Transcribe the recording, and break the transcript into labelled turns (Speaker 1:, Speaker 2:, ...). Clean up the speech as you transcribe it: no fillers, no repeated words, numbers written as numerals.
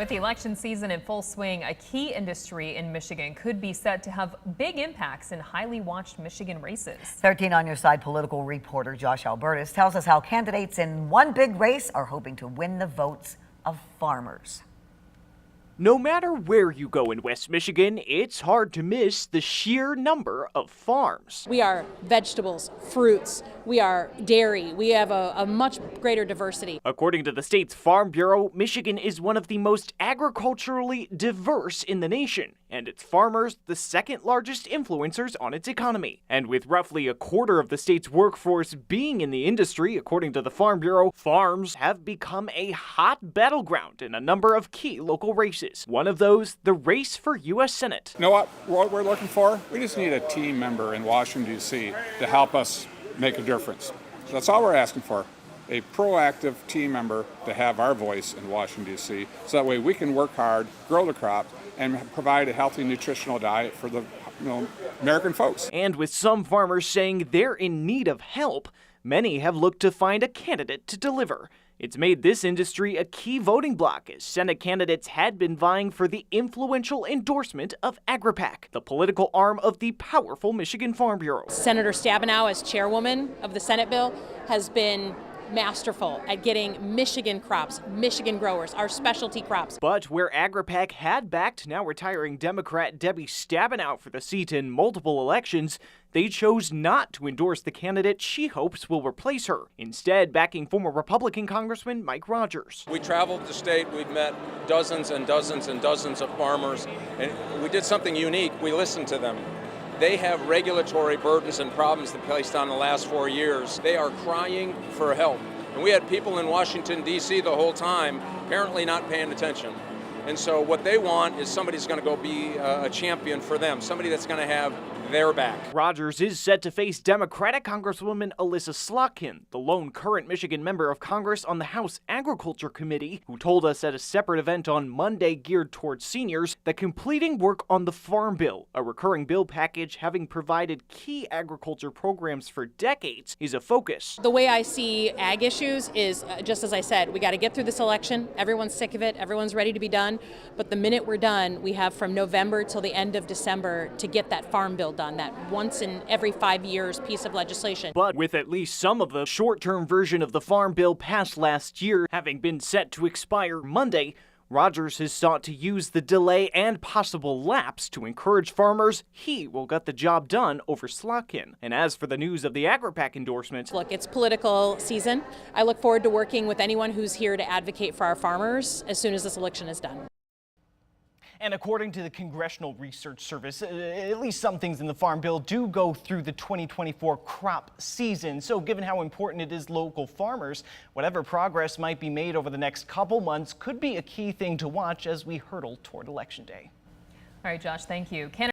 Speaker 1: With the election season in full swing, a key industry in Michigan could be set to have big impacts in highly watched Michigan races.
Speaker 2: 13 on your side political reporter Josh Albertus tells us how candidates in one big race are hoping to win the votes of farmers.
Speaker 3: No matter where you go in West Michigan, it's hard to miss the sheer number of farms.
Speaker 4: We are vegetables, fruits, we are dairy, we have a much greater diversity.
Speaker 3: According to the state's Farm Bureau, Michigan is one of the most agriculturally diverse in the nation, and its farmers the second largest influencers on its economy. And with roughly a quarter of the state's workforce being in the industry, according to the Farm Bureau, farms have become a hot battleground in a number of key local races. One of those, the race for U.S. Senate.
Speaker 5: You know what we're looking for? We just need a team member in Washington, D.C. to help us make a difference. That's all we're asking for. A proactive team member to have our voice in Washington, D.C. so that way we can work hard, grow the crop, and provide a healthy nutritional diet for the American folks.
Speaker 3: And with some farmers saying they're in need of help, many have looked to find a candidate to deliver. It's made this industry a key voting bloc as Senate candidates had been vying for the influential endorsement of AgriPAC, the political arm of the powerful Michigan Farm Bureau.
Speaker 4: Senator Stabenow, as chairwoman of the Senate bill, has been masterful at getting Michigan crops, Michigan growers, our specialty crops.
Speaker 3: But where AgriPAC had backed now retiring Democrat Debbie Stabenow for the seat in multiple elections, they chose not to endorse the candidate she hopes will replace her, instead backing former Republican Congressman Mike Rogers.
Speaker 6: We traveled the state, we've met dozens and dozens and dozens of farmers, and we did something unique. We listened to them. They have regulatory burdens and problems that placed on the last 4 years. They are crying for help. And we had people in Washington, D.C. the whole time apparently not paying attention. And so what they want is somebody who's going to go be a champion for them, somebody that's going to have their back.
Speaker 3: Rogers is set to face Democratic Congresswoman Elissa Slotkin, the lone current Michigan member of Congress on the House Agriculture Committee, who told us at a separate event on Monday geared towards seniors that completing work on the Farm Bill, a recurring bill package having provided key agriculture programs for decades, is a focus.
Speaker 4: The way I see ag issues is, just as I said, we got to get through this election. Everyone's sick of it. Everyone's ready to be done. But the minute we're done, we have from November till the end of December to get that Farm Bill done, that once in every 5 years piece of legislation.
Speaker 3: But with at least some of the short-term version of the Farm Bill passed last year having been set to expire Monday, Rogers has sought to use the delay and possible lapse to encourage farmers he will get the job done over Slotkin. And as for the news of the AgriPAC endorsement,
Speaker 4: look, it's political season. I look forward to working with anyone who's here to advocate for our farmers as soon as this election is done.
Speaker 7: And according to the Congressional Research Service, at least some things in the Farm Bill do go through the 2024 crop season. So given how important it is local farmers, whatever progress might be made over the next couple months could be a key thing to watch as we hurtle toward Election Day.
Speaker 1: All right, Josh, thank you.